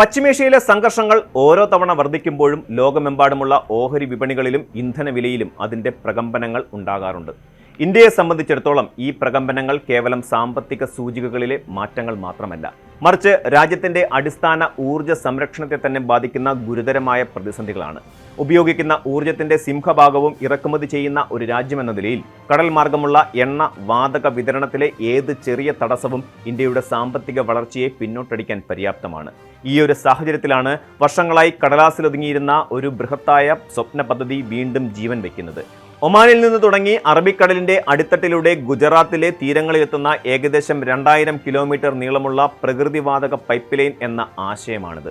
പശ്ചിമേഷ്യയിലെ സംഘർഷങ്ങൾ ഓരോ തവണ വർദ്ധിക്കുമ്പോഴും ലോകമെമ്പാടുമുള്ള ഓഹരി വിപണികളിലും ഇന്ധനവിലയിലും അതിൻ്റെ പ്രകമ്പനങ്ങൾ ഉണ്ടാകാറുണ്ട്. ഇന്ത്യയെ സംബന്ധിച്ചിടത്തോളം ഈ പ്രകമ്പനങ്ങൾ കേവലം സാമ്പത്തിക സൂചികകളിലെ മാറ്റങ്ങൾ മാത്രമല്ല, മറിച്ച് രാജ്യത്തിൻ്റെ അടിസ്ഥാന ഊർജ്ജ സംരക്ഷണത്തെ തന്നെ ബാധിക്കുന്ന ഗുരുതരമായ പ്രതിസന്ധികളാണ്. ഉപയോഗിക്കുന്ന ഊർജ്ജത്തിൻ്റെ സിംഹഭാഗവും ഇറക്കുമതി ചെയ്യുന്ന ഒരു രാജ്യമെന്ന നിലയിൽ കടൽ മാർഗമുള്ള എണ്ണ വാതക വിതരണത്തിലെ ഏത് ചെറിയ തടസ്സവും ഇന്ത്യയുടെ സാമ്പത്തിക വളർച്ചയെ പിന്നോട്ടടിക്കാൻ പര്യാപ്തമാണ്. ഈ ഒരു സാഹചര്യത്തിലാണ് വർഷങ്ങളായി കടലാസിലൊതുങ്ങിയിരുന്ന ഒരു ബൃഹത്തായ സ്വപ്ന പദ്ധതി വീണ്ടും ജീവൻ വയ്ക്കുന്നത്. ഒമാനിൽ നിന്ന് തുടങ്ങി അറബിക്കടലിന്റെ അടിത്തട്ടിലൂടെ ഗുജറാത്തിലെ തീരങ്ങളിലെത്തുന്ന ഏകദേശം 2000 കിലോമീറ്റർ നീളമുള്ള പ്രകൃതിവാതക പൈപ്പ് ലൈൻ എന്ന ആശയമാണിത്.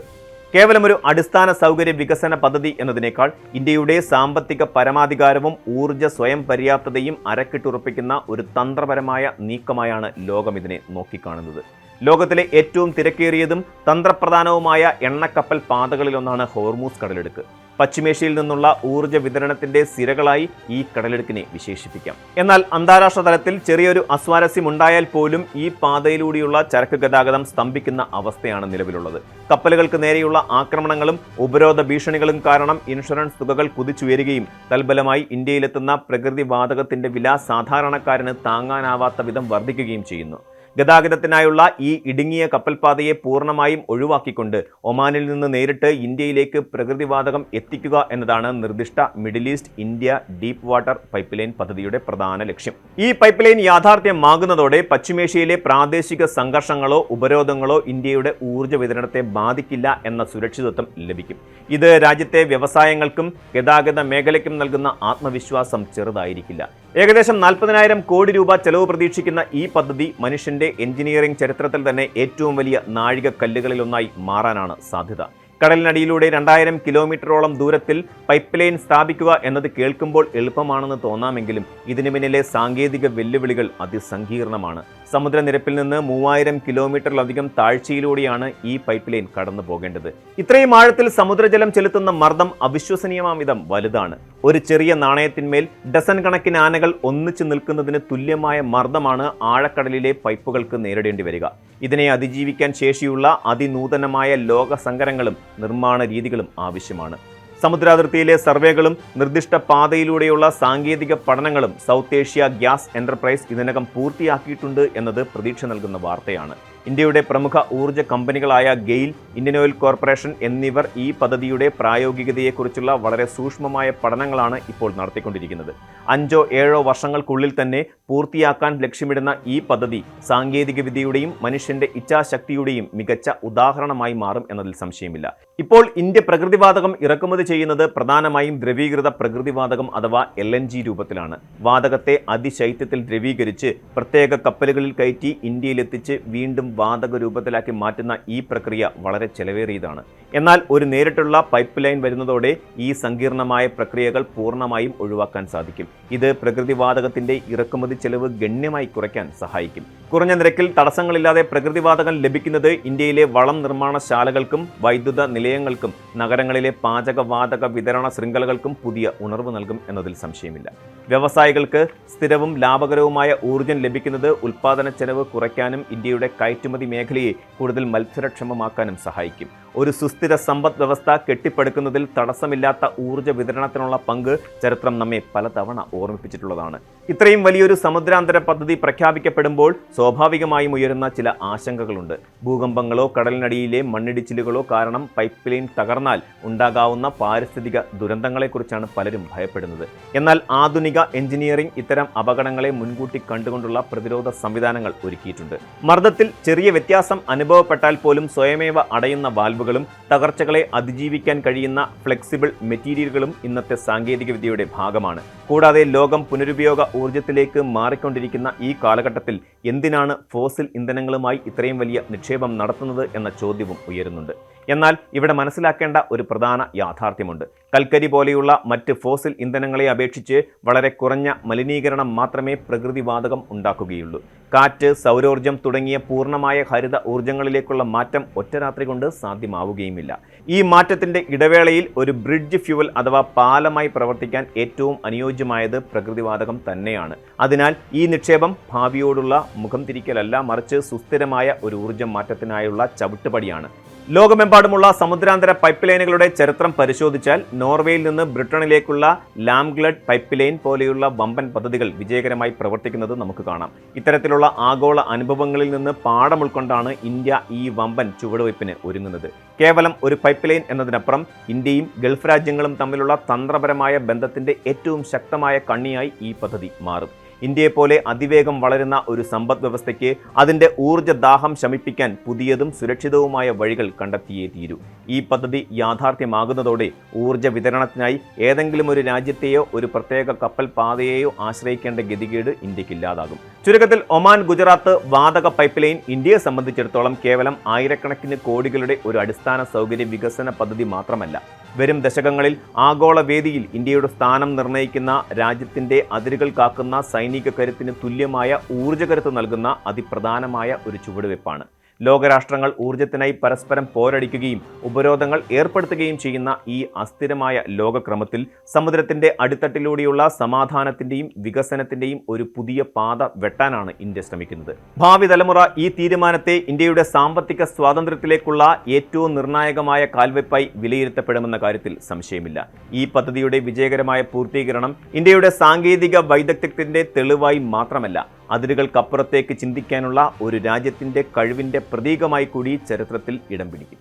കേവലം ഒരു അടിസ്ഥാന സൗകര്യ വികസന പദ്ധതി എന്നതിനേക്കാൾ ഇന്ത്യയുടെ സാമ്പത്തിക പരമാധികാരവും ഊർജ്ജ സ്വയം പര്യാപ്തതയും അരക്കിട്ടുറപ്പിക്കുന്ന ഒരു തന്ത്രപരമായ നീക്കമായാണ് ലോകം ഇതിനെ നോക്കിക്കാണുന്നത്. ലോകത്തിലെ ഏറ്റവും തിരക്കേറിയതും തന്ത്രപ്രധാനവുമായ എണ്ണക്കപ്പൽ പാതകളിലൊന്നാണ് ഹോർമൂസ് കടലിടുക്ക്. പശ്ചിമേഷ്യയിൽ നിന്നുള്ള ഊർജ്ജ വിതരണത്തിന്റെ സിരകളായി ഈ കടലിടുക്കിനെ വിശേഷിപ്പിക്കാം. എന്നാൽ അന്താരാഷ്ട്ര തലത്തിൽ ചെറിയൊരു അസ്വാരസ്യമുണ്ടായാൽ പോലും ഈ പാതയിലൂടെയുള്ള ചരക്ക് ഗതാഗതം സ്തംഭിക്കുന്ന അവസ്ഥയാണ് നിലവിലുള്ളത്. കപ്പലുകൾക്ക് നേരെയുള്ള ആക്രമണങ്ങളും ഉപരോധ ഭീഷണികളും കാരണം ഇൻഷുറൻസ് തുകകൾ കുതിച്ചുയരുകയും തൽഫലമായി ഇന്ത്യയിലെത്തുന്ന പ്രകൃതിവാതകത്തിന്റെ വില സാധാരണക്കാരന് താങ്ങാനാവാത്ത വിധം വർദ്ധിക്കുകയും ചെയ്യുന്നു. ഗതാഗതത്തിനായുള്ള ഈ ഇടുങ്ങിയ കപ്പൽപാതയെ പൂർണ്ണമായും ഒഴിവാക്കിക്കൊണ്ട് ഒമാനിൽ നിന്ന് നേരിട്ട് ഇന്ത്യയിലേക്ക് പ്രകൃതിവാതകം എത്തിക്കുക എന്നതാണ് നിർദ്ദിഷ്ട middle east India deep water pipe line പദ്ധതിയുടെ പ്രധാന ലക്ഷ്യം. ഈ പൈപ്പ് ലൈൻ യാഥാർത്ഥ്യമാകുന്നതോടെ പശ്ചിമേഷ്യയിലെ പ്രാദേശിക സംഘർഷങ്ങളോ ഉപരോധങ്ങളോ ഇന്ത്യയുടെ ഊർജ്ജ വിതരണത്തെ ബാധിക്കില്ല എന്ന സുരക്ഷിതത്വം ലഭിക്കും. ഇത് രാജ്യത്തെ വ്യവസായങ്ങൾക്കും ഗതാഗത മേഖലയ്ക്കും നൽകുന്ന ആത്മവിശ്വാസം ചെറുതായിരിക്കില്ല. ഏകദേശം 40,000 കോടി രൂപ ചെലവ് പ്രതീക്ഷിക്കുന്ന ഈ പദ്ധതി മനുഷ്യന്റെ എഞ്ചിനീയറിംഗ് ചരിത്രത്തിൽ തന്നെ ഏറ്റവും വലിയ നാഴികക്കല്ലുകളിലൊന്നായി മാറാനാണ് സാധ്യത. കടലിനടിയിലൂടെ 2000 കിലോമീറ്ററോളം ദൂരത്തിൽ പൈപ്പ് ലൈൻ സ്ഥാപിക്കുക എന്നത് കേൾക്കുമ്പോൾ എളുപ്പമാണെന്ന് തോന്നാമെങ്കിലും ഇതിനു പിന്നിലെ സാങ്കേതിക വെല്ലുവിളികൾ അതിസങ്കീർണമാണ്. സമുദ്രനിരപ്പിൽ നിന്ന് 3000 കിലോമീറ്ററിലധികം താഴ്ചയിലൂടെയാണ് ഈ പൈപ്പ് ലൈൻ കടന്നു പോകേണ്ടത്. ഇത്രയും ആഴത്തിൽ സമുദ്രജലം ചെലുത്തുന്ന മർദ്ദം അവിശ്വസനീയമാംവിധം വലുതാണ്. ഒരു ചെറിയ നാണയത്തിന്മേൽ ഡസൻ കണക്കിന് ആനകൾ ഒന്നിച്ചു നിൽക്കുന്നതിന് തുല്യമായ മർദ്ദമാണ് ആഴക്കടലിലെ പൈപ്പുകൾക്ക് നേരിടേണ്ടി വരിക. ഇതിനെ അതിജീവിക്കാൻ ശേഷിയുള്ള അതിനൂതനമായ ലോകസങ്കരങ്ങളും നിർമ്മാണ രീതികളും ആവശ്യമാണ്. സമുദ്രാതിർത്തിയിലെ സർവേകളും നിർദ്ദിഷ്ട പാതയിലൂടെയുള്ള സാങ്കേതിക പഠനങ്ങളും സൗത്ത് ഏഷ്യ ഗ്യാസ് എന്റർപ്രൈസ് ഇതിനകം പൂർത്തിയാക്കിയിട്ടുണ്ട് എന്നത് പ്രതീക്ഷ നൽകുന്ന വാർത്തയാണ്. ഇന്ത്യയുടെ പ്രമുഖ ഊർജ്ജ കമ്പനികളായ ഗെയിൽ, ഇന്ത്യൻ ഓയിൽ കോർപ്പറേഷൻ എന്നിവർ ഈ പദ്ധതിയുടെ പ്രായോഗികതയെക്കുറിച്ചുള്ള വളരെ സൂക്ഷ്മമായ പഠനങ്ങളാണ് ഇപ്പോൾ നടത്തിക്കൊണ്ടിരിക്കുന്നത്. 5-7 വർഷങ്ങൾക്കുള്ളിൽ തന്നെ പൂർത്തിയാക്കാൻ ലക്ഷ്യമിടുന്ന ഈ പദ്ധതി സാങ്കേതിക വിദ്യയുടെയും മനുഷ്യന്റെ ഇച്ഛാശക്തിയുടെയും മികച്ച ഉദാഹരണമായി മാറും എന്നതിൽ സംശയമില്ല. ഇപ്പോൾ ഇന്ത്യ പ്രകൃതിവാതകം ഇറക്കുമതി ചെയ്യുന്നത് പ്രധാനമായും ദ്രവീകൃത പ്രകൃതിവാതകം അഥവാ LNG രൂപത്തിലാണ്. വാതകത്തെ അതിശൈത്യത്തിൽ ദ്രവീകരിച്ച് പ്രത്യേക കപ്പലുകളിൽ കയറ്റി ഇന്ത്യയിലെത്തിച്ച് വീണ്ടും വാതക രൂപത്തിലാക്കി മാറ്റുന്ന ഈ പ്രക്രിയ വളരെ ചെലവേറിയതാണ്. എന്നാൽ ഒരു നേരിട്ടുള്ള പൈപ്പ് ലൈൻ വരുന്നതോടെ ഈ സങ്കീർണമായ പ്രക്രിയകൾ പൂർണ്ണമായും ഒഴിവാക്കാൻ സാധിക്കും. ഇത് പ്രകൃതിവാതകത്തിന്റെ ഇറക്കുമതി ചെലവ് ഗണ്യമായി കുറയ്ക്കാൻ സഹായിക്കും. കുറഞ്ഞ നിരക്കിൽ തടസ്സങ്ങളില്ലാതെ പ്രകൃതിവാതകം ലഭിക്കുന്നത് ഇന്ത്യയിലെ വളം നിർമ്മാണശാലകൾക്കും വൈദ്യുത നിലയങ്ങൾക്കും നഗരങ്ങളിലെ പാചകവാതക വിതരണ ശൃംഖലകൾക്കും പുതിയ ഉണർവ് നൽകും എന്നതിൽ സംശയമില്ല. വ്യവസായികൾക്ക് സ്ഥിരവും ലാഭകരവുമായ ഊർജ്ജം ലഭിക്കുന്നത് ഉൽപ്പാദന ചെലവ് കുറയ്ക്കാനും ഇന്ത്യയുടെ കയറ്റുമതി മേഖലയെ കൂടുതൽ മത്സരക്ഷമമാക്കാനും സഹായിക്കും. ഒരു സുസ്ഥിര സമ്പദ് വ്യവസ്ഥ കെട്ടിപ്പടുക്കുന്നതിൽ തടസ്സമില്ലാത്ത ഊർജ്ജ വിതരണത്തിനുള്ള പങ്ക് ചരിത്രം നമ്മെ പലതവണ ഓർമ്മിപ്പിച്ചിട്ടുള്ളതാണ്. ഇത്രയും വലിയൊരു സമുദ്രാന്തര പദ്ധതി പ്രഖ്യാപിക്കപ്പെടുമ്പോൾ സ്വാഭാവികമായും ഉയരുന്ന ചില ആശങ്കകളുണ്ട്. ഭൂകമ്പങ്ങളോ കടലിനടിയിലെ മണ്ണിടിച്ചിലുകളോ കാരണം പൈപ്പ് ലൈൻ തകർന്നാൽ ഉണ്ടാകാവുന്ന പാരിസ്ഥിതിക ദുരന്തങ്ങളെക്കുറിച്ചാണ് പലരും ഭയപ്പെടുന്നത്. എന്നാൽ ആധുനിക എഞ്ചിനീയറിംഗ് ഇത്തരം അപകടങ്ങളെ മുൻകൂട്ടി കണ്ടുകൊണ്ടുള്ള പ്രതിരോധ സംവിധാനങ്ങൾ ഒരുക്കിയിട്ടുണ്ട്. മർദ്ദത്തിൽ ചെറിയ വ്യത്യാസം അനുഭവപ്പെട്ടാൽ പോലും സ്വയമേവ അടയുന്ന വാൽവുകളും തകർച്ചകളെ അതിജീവിക്കാൻ കഴിയുന്ന ഫ്ലെക്സിബിൾ മെറ്റീരിയലുകളും ഇന്നത്തെ സാങ്കേതികവിദ്യയുടെ ഭാഗമാണ്. കൂടാതെ ലോകം പുനരുപയോഗ ഊർജ്ജത്തിലേക്ക് മാറിക്കൊണ്ടിരിക്കുന്ന ഈ കാലഘട്ടത്തിൽ എന്തിനാണ് ഫോസിൽ ഇന്ധനങ്ങളുമായി ഇത്രയും വലിയ നിക്ഷേപം നടത്തുന്നത് എന്ന ചോദ്യവും ഉയരുന്നുണ്ട്. എന്നാൽ ഇവിടെ മനസ്സിലാക്കേണ്ട ഒരു പ്രധാന യാഥാർത്ഥ്യമുണ്ട്. കൽക്കരി പോലെയുള്ള മറ്റ് ഫോസിൽ ഇന്ധനങ്ങളെ അപേക്ഷിച്ച് വളരെ കുറഞ്ഞ മലിനീകരണം മാത്രമേ പ്രകൃതിവാതകം ഉണ്ടാക്കുകയുള്ളൂ. കാറ്റ്, സൗരോർജ്ജം തുടങ്ങിയ പൂർണ്ണമായ ഹരിത ഊർജ്ജങ്ങളിലേക്കുള്ള മാറ്റം ഒറ്റ രാത്രി കൊണ്ട് സാധ്യമാവുകയുമില്ല. ഈ മാറ്റത്തിന്റെ ഇടവേളയിൽ ഒരു ബ്രിഡ്ജ് ഫ്യൂവൽ അഥവാ പാലമായി പ്രവർത്തിക്കാൻ ഏറ്റവും അനുയോജ്യമായത് പ്രകൃതിവാതകം തന്നെയാണ്. അതിനാൽ ഈ നിക്ഷേപം ഭാവിയോടുള്ള മുഖം തിരിക്കലല്ല, മറിച്ച് സുസ്ഥിരമായ ഒരു ഊർജ്ജ മാറ്റത്തിനായുള്ള ചവിട്ടുപടിയാണ്. ലോകമെമ്പാടുമുള്ള സമുദ്രാന്തര പൈപ്പ് ലൈനുകളുടെ ചരിത്രം പരിശോധിച്ചാൽ നോർവേയിൽ നിന്ന് ബ്രിട്ടനിലേക്കുള്ള ലാംഗ്ലഡ് പൈപ്പ് ലൈൻ പോലെയുള്ള വമ്പൻ പദ്ധതികൾ വിജയകരമായി പ്രവർത്തിക്കുന്നത് നമുക്ക് കാണാം. ഇത്തരത്തിലുള്ള ആഗോള അനുഭവങ്ങളിൽ നിന്ന് പാഠം ഉൾക്കൊണ്ടാണ് ഇന്ത്യ ഈ വമ്പൻ ചുവടുവയ്പ്പിന് ഒരുങ്ങുന്നത്. കേവലം ഒരു പൈപ്പ് ലൈൻ എന്നതിനപ്പുറം ഇന്ത്യയും ഗൾഫ് രാജ്യങ്ങളും തമ്മിലുള്ള തന്ത്രപരമായ ബന്ധത്തിന്റെ ഏറ്റവും ശക്തമായ കണ്ണിയായി ഈ പദ്ധതി മാറും. ഇന്ത്യയെപ്പോലെ അതിവേഗം വളരുന്ന ഒരു സമ്പദ് വ്യവസ്ഥയ്ക്ക് അതിൻ്റെ ഊർജ്ജദാഹം ശമിപ്പിക്കാൻ പുതിയതും സുരക്ഷിതവുമായ വഴികൾ കണ്ടെത്തിയേ തീരൂ. ഈ പദ്ധതി യാഥാർത്ഥ്യമാകുന്നതോടെ ഊർജ്ജ വിതരണത്തിനായി ഏതെങ്കിലും ഒരു രാജ്യത്തെയോ ഒരു പ്രത്യേക കപ്പൽ പാതയെയോ ആശ്രയിക്കേണ്ട ഗതികേട് ഇന്ത്യക്കില്ലാതാകും. ചുരുക്കത്തിൽ ഒമാൻ ഗുജറാത്ത് വാതക പൈപ്പ് ലൈൻ ഇന്ത്യയെ സംബന്ധിച്ചിടത്തോളം കേവലം ആയിരക്കണക്കിന് കോടികളുടെ ഒരു അടിസ്ഥാന സൗകര്യ വികസന പദ്ധതി മാത്രമല്ല, വരും ദശകങ്ങളിൽ ആഗോള വേദിയിൽ ഇന്ത്യയുടെ സ്ഥാനം നിർണ്ണയിക്കുന്ന, രാജ്യത്തിന്റെ അതിരുകൾ കാക്കുന്ന സൈനിക കരുത്തിന് തുല്യമായ ഊർജ്ജകരുത്ത് നൽകുന്ന അതിപ്രധാനമായ ഒരു ചുവടുവയ്പ്പാണ്. ലോകരാഷ്ട്രങ്ങൾ ഊർജ്ജത്തിനായി പരസ്പരം പോരടിക്കുകയും ഉപരോധങ്ങൾ ഏർപ്പെടുത്തുകയും ചെയ്യുന്ന ഈ അസ്ഥിരമായ ലോകക്രമത്തിൽ സമുദ്രത്തിന്റെ അടിത്തട്ടിലൂടെയുള്ള സമാധാനത്തിന്റെയും വികസനത്തിന്റെയും ഒരു പുതിയ പാത വെട്ടാനാണ് ഇന്ത്യ ശ്രമിക്കുന്നത്. ഭാവി തലമുറ ഈ തീരുമാനത്തെ ഇന്ത്യയുടെ സാമ്പത്തിക സ്വാതന്ത്ര്യത്തിലേക്കുള്ള ഏറ്റവും നിർണായകമായ കാൽവെപ്പായി വിലയിരുത്തപ്പെടുമെന്ന കാര്യത്തിൽ സംശയമില്ല. ഈ പദ്ധതിയുടെ വിജയകരമായ പൂർത്തീകരണം ഇന്ത്യയുടെ സാങ്കേതിക വൈദഗ്ധ്യത്തിന്റെ തെളിവായി മാത്രമല്ല, അതിരുകൾക്കപ്പുറത്തേക്ക് ചിന്തിക്കാനുള്ള ഒരു രാജ്യത്തിന്റെ കഴിവിന്റെ പ്രതീകമായി കൂടി ചരിത്രത്തിൽ ഇടം പിടിക്കും.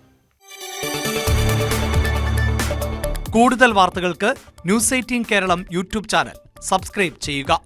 കൂടുതൽ വാർത്തകൾക്ക് news 18 Keralam YouTube channel subscribe ചെയ്യുക.